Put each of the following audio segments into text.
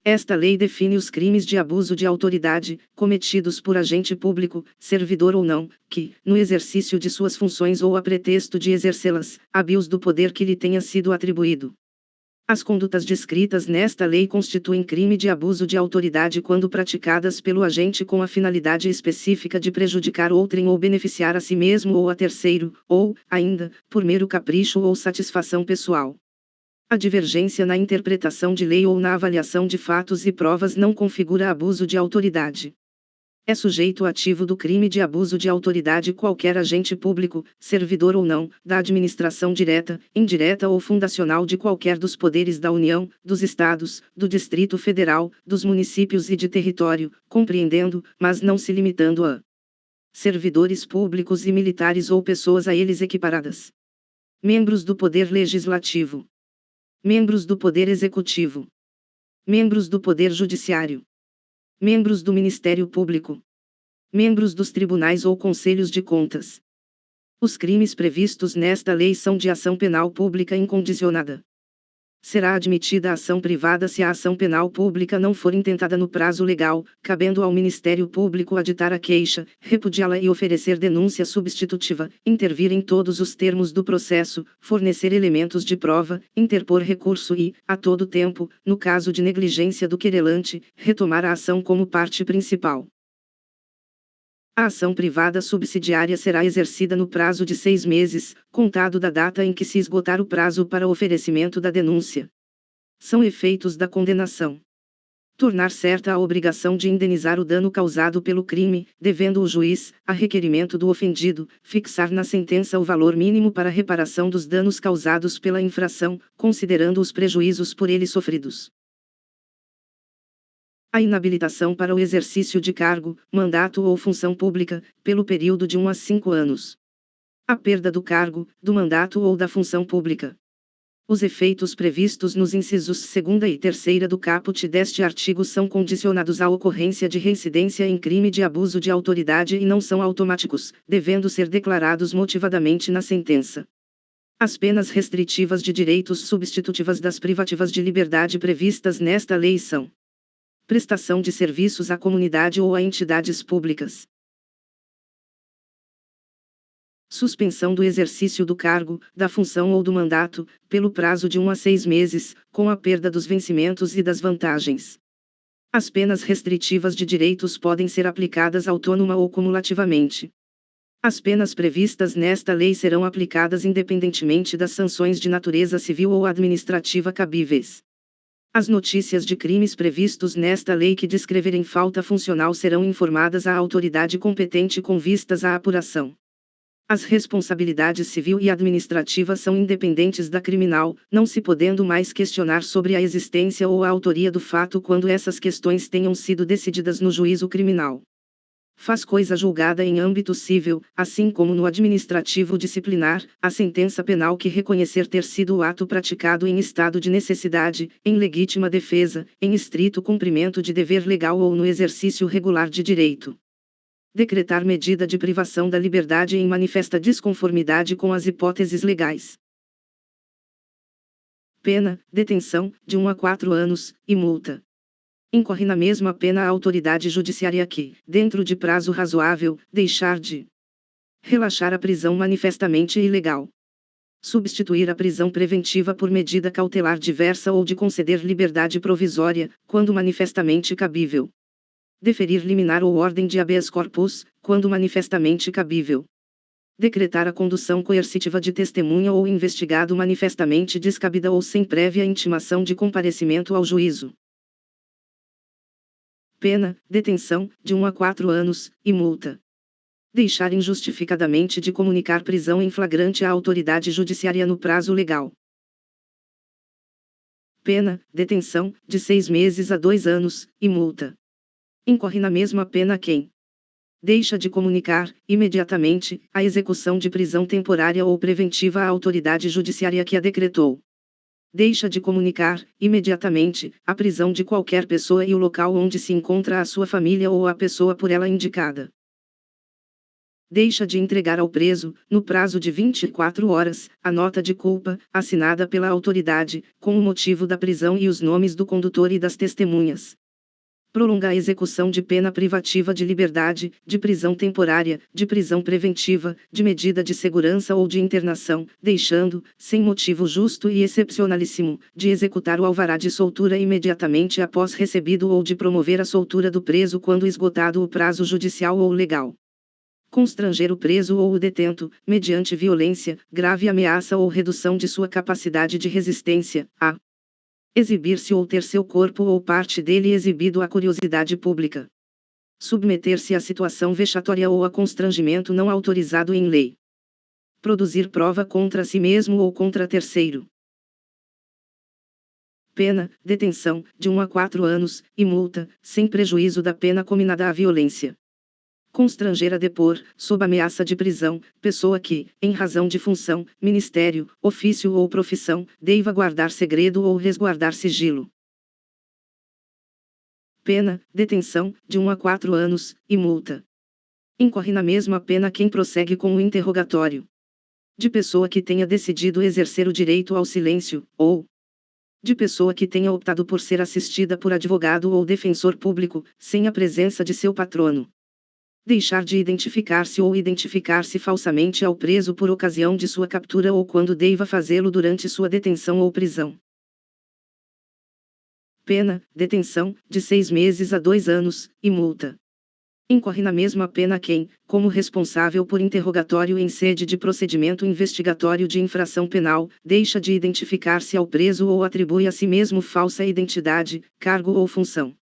Esta lei define os crimes de abuso de autoridade, cometidos por agente público, servidor ou não, que, no exercício de suas funções ou a pretexto de exercê-las, abuse do poder que lhe tenha sido atribuído. As condutas descritas nesta lei constituem crime de abuso de autoridade quando praticadas pelo agente com a finalidade específica de prejudicar outrem ou beneficiar a si mesmo ou a terceiro, ou, ainda, por mero capricho ou satisfação pessoal. A divergência na interpretação de lei ou na avaliação de fatos e provas não configura abuso de autoridade. É sujeito ativo do crime de abuso de autoridade qualquer agente público, servidor ou não, da administração direta, indireta ou fundacional de qualquer dos poderes da União, dos Estados, do Distrito Federal, dos municípios e de território, compreendendo, mas não se limitando a servidores públicos e militares ou pessoas a eles equiparadas. Membros do Poder Legislativo. Membros do Poder Executivo. Membros do Poder Judiciário. Membros do Ministério Público. Membros dos tribunais ou conselhos de contas. Os crimes previstos nesta lei são de ação penal pública incondicionada. Será admitida a ação privada se a ação penal pública não for intentada no prazo legal, cabendo ao Ministério Público aditar a queixa, repudiá-la e oferecer denúncia substitutiva, intervir em todos os termos do processo, fornecer elementos de prova, interpor recurso e, a todo tempo, no caso de negligência do querelante, retomar a ação como parte principal. A ação privada subsidiária será exercida no prazo de 6 meses, contado da data em que se esgotar o prazo para oferecimento da denúncia. São efeitos da condenação: tornar certa a obrigação de indenizar o dano causado pelo crime, devendo o juiz, a requerimento do ofendido, fixar na sentença o valor mínimo para reparação dos danos causados pela infração, considerando os prejuízos por ele sofridos. A inabilitação para o exercício de cargo, mandato ou função pública, pelo período de 1 a 5 anos. A perda do cargo, do mandato ou da função pública. Os efeitos previstos nos incisos 2ª e 3ª do caput deste artigo são condicionados à ocorrência de reincidência em crime de abuso de autoridade e não são automáticos, devendo ser declarados motivadamente na sentença. As penas restritivas de direitos substitutivas das privativas de liberdade previstas nesta lei são: prestação de serviços à comunidade ou a entidades públicas. Suspensão do exercício do cargo, da função ou do mandato, pelo prazo de 1 a 6 meses, com a perda dos vencimentos e das vantagens. As penas restritivas de direitos podem ser aplicadas autônoma ou cumulativamente. As penas previstas nesta lei serão aplicadas independentemente das sanções de natureza civil ou administrativa cabíveis. As notícias de crimes previstos nesta lei que descreverem falta funcional serão informadas à autoridade competente com vistas à apuração. As responsabilidades civil e administrativa são independentes da criminal, não se podendo mais questionar sobre a existência ou a autoria do fato quando essas questões tenham sido decididas no juízo criminal. Faz coisa julgada em âmbito civil, assim como no administrativo disciplinar, a sentença penal que reconhecer ter sido o ato praticado em estado de necessidade, em legítima defesa, em estrito cumprimento de dever legal ou no exercício regular de direito. Decretar medida de privação da liberdade em manifesta desconformidade com as hipóteses legais. Pena: detenção, de 1 a 4 anos, e multa. Incorre na mesma pena a autoridade judiciária que, dentro de prazo razoável, deixar de relaxar a prisão manifestamente ilegal, substituir a prisão preventiva por medida cautelar diversa ou de conceder liberdade provisória, quando manifestamente cabível, deferir liminar ou ordem de habeas corpus, quando manifestamente cabível, decretar a condução coercitiva de testemunha ou investigado manifestamente descabida ou sem prévia intimação de comparecimento ao juízo. Pena: detenção, de 1 a 4 anos, e multa. Deixar injustificadamente de comunicar prisão em flagrante à autoridade judiciária no prazo legal. Pena: detenção, de 6 meses a 2 anos, e multa. Incorre na mesma pena quem deixa de comunicar, imediatamente, a execução de prisão temporária ou preventiva à autoridade judiciária que a decretou. Deixa de comunicar, imediatamente, a prisão de qualquer pessoa e o local onde se encontra a sua família ou a pessoa por ela indicada. deixa de entregar ao preso, no prazo de 24 horas, a nota de culpa, assinada pela autoridade, com o motivo da prisão e os nomes do condutor e das testemunhas. Prolonga a execução de pena privativa de liberdade, de prisão temporária, de prisão preventiva, de medida de segurança ou de internação, deixando, sem motivo justo e excepcionalíssimo, de executar o alvará de soltura imediatamente após recebido ou de promover a soltura do preso quando esgotado o prazo judicial ou legal. Constranger o preso ou o detento, mediante violência, grave ameaça ou redução de sua capacidade de resistência, a exibir-se ou ter seu corpo ou parte dele exibido à curiosidade pública. Submeter-se a situação vexatória ou a constrangimento não autorizado em lei. Produzir prova contra si mesmo ou contra terceiro. Pena, detenção, de 1 a 4 anos, e multa, sem prejuízo da pena cominada à violência. Constranger a depor, sob ameaça de prisão, pessoa que, em razão de função, ministério, ofício ou profissão, deva guardar segredo ou resguardar sigilo. Pena, detenção, de 1 a 4 anos, e multa. Incorre na mesma pena quem prossegue com o interrogatório. De pessoa que tenha decidido exercer o direito ao silêncio, ou de pessoa que tenha optado por ser assistida por advogado ou defensor público, sem a presença de seu patrono. Deixar de identificar-se ou identificar-se falsamente ao preso por ocasião de sua captura ou quando deva fazê-lo durante sua detenção ou prisão. Pena, detenção, de 6 meses a 2 anos, e multa. Incorre na mesma pena quem, como responsável por interrogatório em sede de procedimento investigatório de infração penal, deixa de identificar-se ao preso ou atribui a si mesmo falsa identidade, cargo ou função.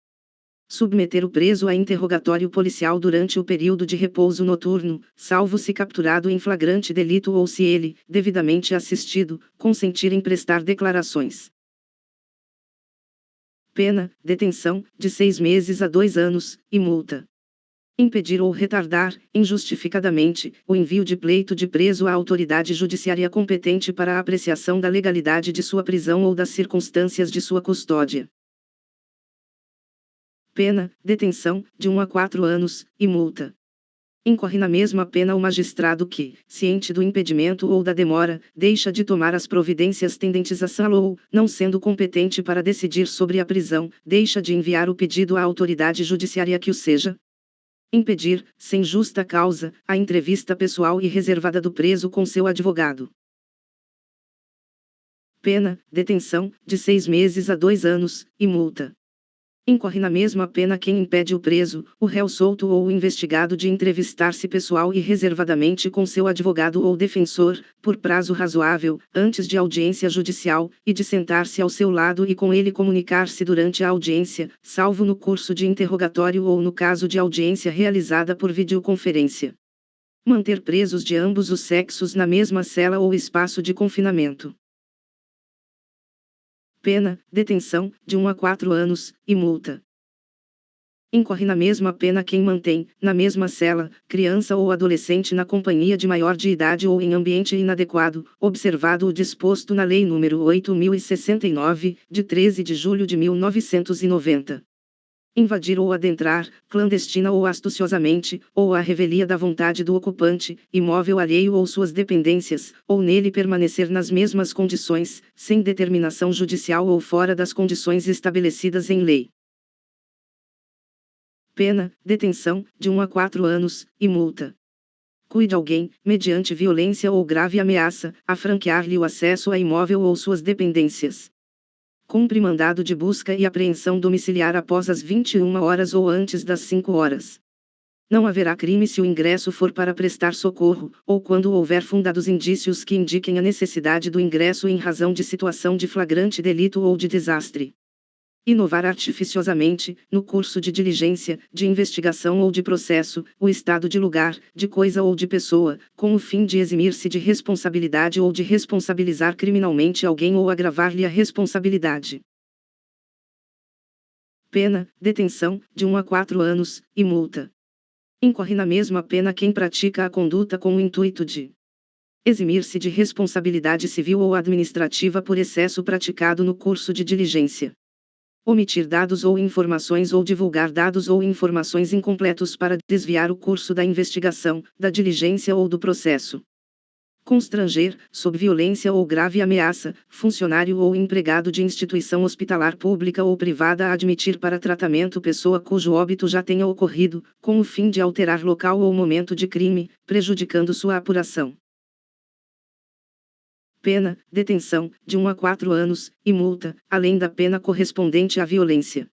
Submeter o preso a interrogatório policial durante o período de repouso noturno, salvo se capturado em flagrante delito ou se ele, devidamente assistido, consentir em prestar declarações. Pena, detenção, de 6 meses a 2 anos, e multa. Impedir ou retardar, injustificadamente, o envio de pleito de preso à autoridade judiciária competente para a apreciação da legalidade de sua prisão ou das circunstâncias de sua custódia. Pena, detenção, de 1 a 4 anos, e multa. Incorre na mesma pena o magistrado que, ciente do impedimento ou da demora, deixa de tomar as providências tendentes a salo ou, não sendo competente para decidir sobre a prisão, deixa de enviar o pedido à autoridade judiciária que o seja. Impedir, sem justa causa, a entrevista pessoal e reservada do preso com seu advogado. Pena, detenção, de 6 meses a 2 anos, e multa. Incorre na mesma pena quem impede o preso, o réu solto ou o investigado de entrevistar-se pessoal e reservadamente com seu advogado ou defensor, por prazo razoável, antes de audiência judicial, e de sentar-se ao seu lado e com ele comunicar-se durante a audiência, salvo no curso de interrogatório ou no caso de audiência realizada por videoconferência. Manter presos de ambos os sexos na mesma cela ou espaço de confinamento. Pena, detenção, de 1 a 4 anos, e multa. Incorre na mesma pena quem mantém, na mesma cela, criança ou adolescente na companhia de maior de idade ou em ambiente inadequado, observado o disposto na Lei nº 8.069, de 13 de julho de 1990. Invadir ou adentrar, clandestina ou astuciosamente, ou à revelia da vontade do ocupante, imóvel alheio ou suas dependências, ou nele permanecer nas mesmas condições, sem determinação judicial ou fora das condições estabelecidas em lei. Pena, detenção, de 1 a 4 anos, e multa. Cuide alguém, mediante violência ou grave ameaça, a franquear-lhe o acesso a imóvel ou suas dependências. Cumpre mandado de busca e apreensão domiciliar após as 21 horas ou antes das 5 horas. Não haverá crime se o ingresso for para prestar socorro, ou quando houver fundados indícios que indiquem a necessidade do ingresso em razão de situação de flagrante delito ou de desastre. Inovar artificiosamente, no curso de diligência, de investigação ou de processo, o estado de lugar, de coisa ou de pessoa, com o fim de eximir-se de responsabilidade ou de responsabilizar criminalmente alguém ou agravar-lhe a responsabilidade. Pena, detenção, de 1 a 4 anos, e multa. Incorre na mesma pena quem pratica a conduta com o intuito de eximir-se de responsabilidade civil ou administrativa por excesso praticado no curso de diligência. Omitir dados ou informações ou divulgar dados ou informações incompletos para desviar o curso da investigação, da diligência ou do processo. Constranger, sob violência ou grave ameaça, funcionário ou empregado de instituição hospitalar pública ou privada a admitir para tratamento pessoa cujo óbito já tenha ocorrido, com o fim de alterar local ou momento de crime, prejudicando sua apuração. Pena, detenção, de 1 a 4 anos, e multa, além da pena correspondente à violência.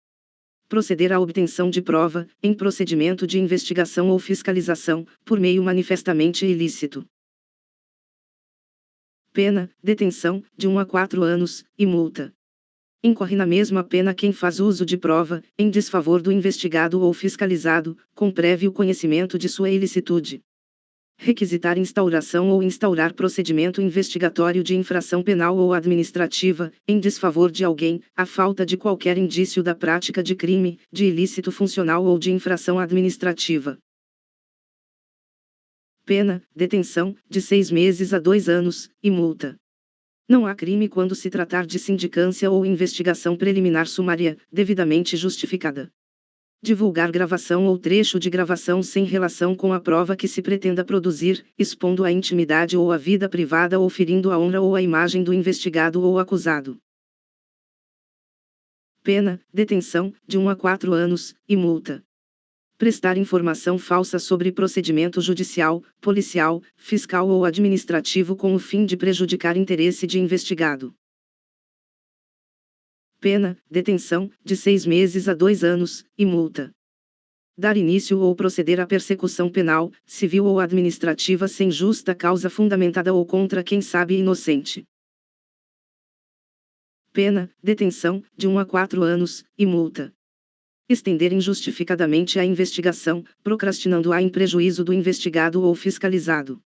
Proceder à obtenção de prova, em procedimento de investigação ou fiscalização, por meio manifestamente ilícito. Pena, detenção, de 1 a 4 anos, e multa. Incorre na mesma pena quem faz uso de prova, em desfavor do investigado ou fiscalizado, com prévio conhecimento de sua ilicitude. Requisitar instauração ou instaurar procedimento investigatório de infração penal ou administrativa, em desfavor de alguém, à falta de qualquer indício da prática de crime, de ilícito funcional ou de infração administrativa. Pena, detenção, de 6 meses a 2 anos, e multa. Não há crime quando se tratar de sindicância ou investigação preliminar sumária, devidamente justificada. Divulgar gravação ou trecho de gravação sem relação com a prova que se pretenda produzir, expondo a intimidade ou a vida privada ou ferindo a honra ou a imagem do investigado ou acusado. Pena, detenção, de 1 a 4 anos, e multa. Prestar informação falsa sobre procedimento judicial, policial, fiscal ou administrativo com o fim de prejudicar interesse de investigado. Pena, detenção, de 6 meses a 2 anos, e multa. Dar início ou proceder à persecução penal, civil ou administrativa sem justa causa fundamentada ou contra quem sabe inocente. Pena, detenção, de 1 a 4 anos, e multa. Estender injustificadamente a investigação, procrastinando-a em prejuízo do investigado ou fiscalizado.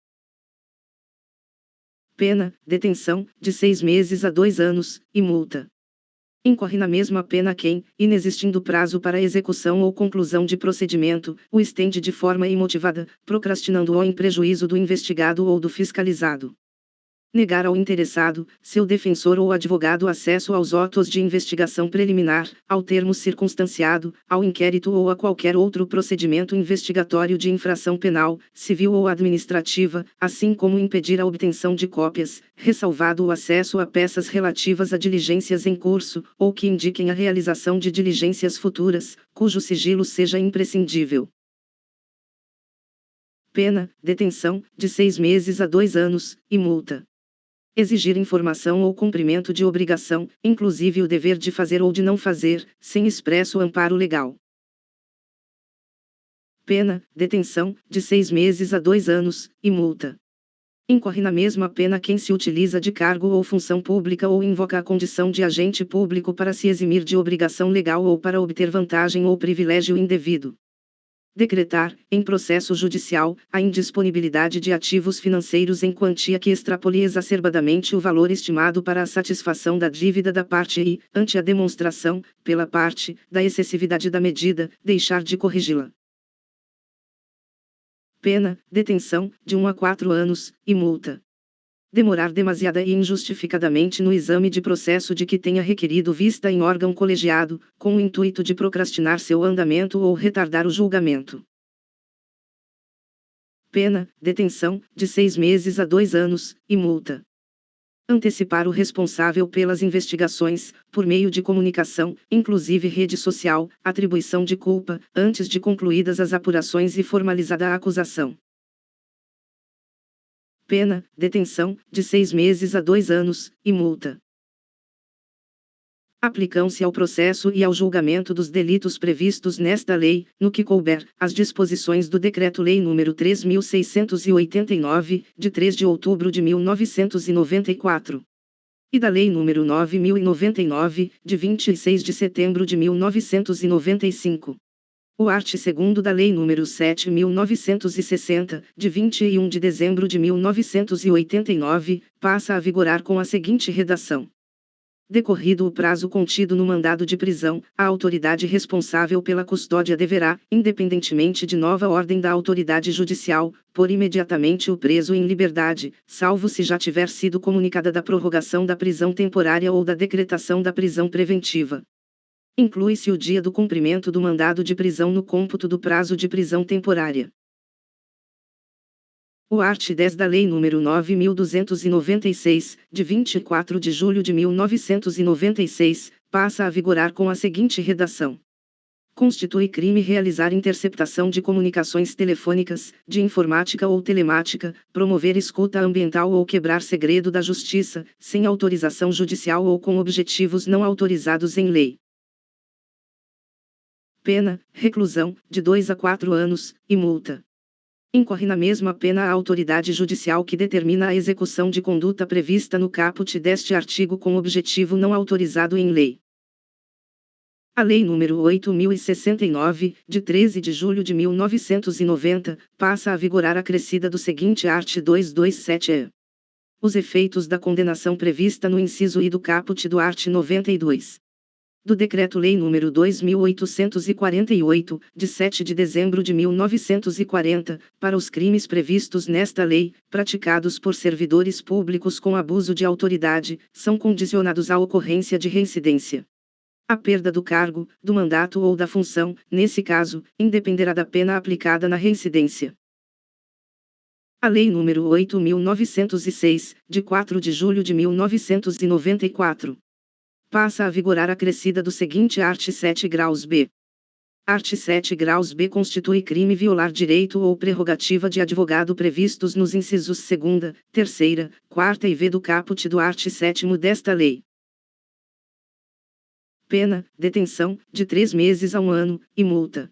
Pena, detenção, de 6 meses a 2 anos, e multa. Incorre na mesma pena quem, inexistindo prazo para execução ou conclusão de procedimento, o estende de forma imotivada, procrastinando-o em prejuízo do investigado ou do fiscalizado. Negar ao interessado, seu defensor ou advogado acesso aos autos de investigação preliminar, ao termo circunstanciado, ao inquérito ou a qualquer outro procedimento investigatório de infração penal, civil ou administrativa, assim como impedir a obtenção de cópias, ressalvado o acesso a peças relativas a diligências em curso, ou que indiquem a realização de diligências futuras, cujo sigilo seja imprescindível. Pena, detenção, de 6 meses a 2 anos, e multa. Exigir informação ou cumprimento de obrigação, inclusive o dever de fazer ou de não fazer, sem expresso amparo legal. Pena, detenção, de 6 meses a 2 anos, e multa. Incorre na mesma pena quem se utiliza de cargo ou função pública ou invoca a condição de agente público para se eximir de obrigação legal ou para obter vantagem ou privilégio indevido. Decretar, em processo judicial, a indisponibilidade de ativos financeiros em quantia que extrapole exacerbadamente o valor estimado para a satisfação da dívida da parte e, ante a demonstração, pela parte, da excessividade da medida, deixar de corrigi-la. Pena, detenção, de 1 a 4 anos, e multa. Demorar demasiada e injustificadamente no exame de processo de que tenha requerido vista em órgão colegiado, com o intuito de procrastinar seu andamento ou retardar o julgamento. Pena, detenção, de 6 meses a 2 anos, e multa. Antecipar o responsável pelas investigações, por meio de comunicação, inclusive rede social, atribuição de culpa, antes de concluídas as apurações e formalizada a acusação. Pena, detenção, de 6 meses a 2 anos, e multa. Aplicam-se ao processo e ao julgamento dos delitos previstos nesta lei, no que couber, as disposições do Decreto-Lei nº 3.689, de 3 de outubro de 1994. E da Lei nº 9.099, de 26 de setembro de 1995. O art. 2º da Lei nº 7.960, de 21 de dezembro de 1989, passa a vigorar com a seguinte redação. Decorrido o prazo contido no mandado de prisão, a autoridade responsável pela custódia deverá, independentemente de nova ordem da autoridade judicial, pôr imediatamente o preso em liberdade, salvo se já tiver sido comunicada da prorrogação da prisão temporária ou da decretação da prisão preventiva. Inclui-se o dia do cumprimento do mandado de prisão no cômputo do prazo de prisão temporária. O art. 10 da Lei nº 9.296, de 24 de julho de 1996, passa a vigorar com a seguinte redação. Constitui crime realizar interceptação de comunicações telefônicas, de informática ou telemática, promover escuta ambiental ou quebrar segredo da justiça, sem autorização judicial ou com objetivos não autorizados em lei. Pena, reclusão, de 2 a 4 anos, e multa. Incorre na mesma pena a autoridade judicial que determina a execução de conduta prevista no caput deste artigo com objetivo não autorizado em lei. A Lei nº 8.069, de 13 de julho de 1990, passa a vigorar acrescida do seguinte art. 227-e. Os efeitos da condenação prevista no inciso I do caput do art. 92. Do Decreto-Lei nº 2.848, de 7 de dezembro de 1940, para os crimes previstos nesta lei, praticados por servidores públicos com abuso de autoridade, são condicionados à ocorrência de reincidência. A perda do cargo, do mandato ou da função, nesse caso, independerá da pena aplicada na reincidência. A Lei nº 8.906, de 4 de julho de 1994. Passa a vigorar acrescida do seguinte art. 7 graus B. Art. 7 graus B constitui crime violar direito ou prerrogativa de advogado previstos nos incisos 2ª, 3ª, 4ª e v do caput do art. 7º desta lei. Pena, detenção, de 3 meses a 1 ano, e multa.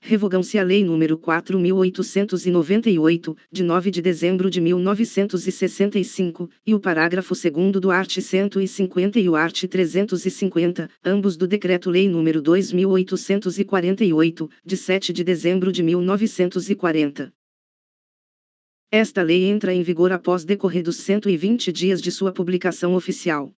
Revogam-se a Lei nº 4.898, de 9 de dezembro de 1965, e o parágrafo 2º do art. 150 e o art. 350, ambos do Decreto-Lei nº 2.848, de 7 de dezembro de 1940. Esta lei entra em vigor após decorridos 120 dias de sua publicação oficial.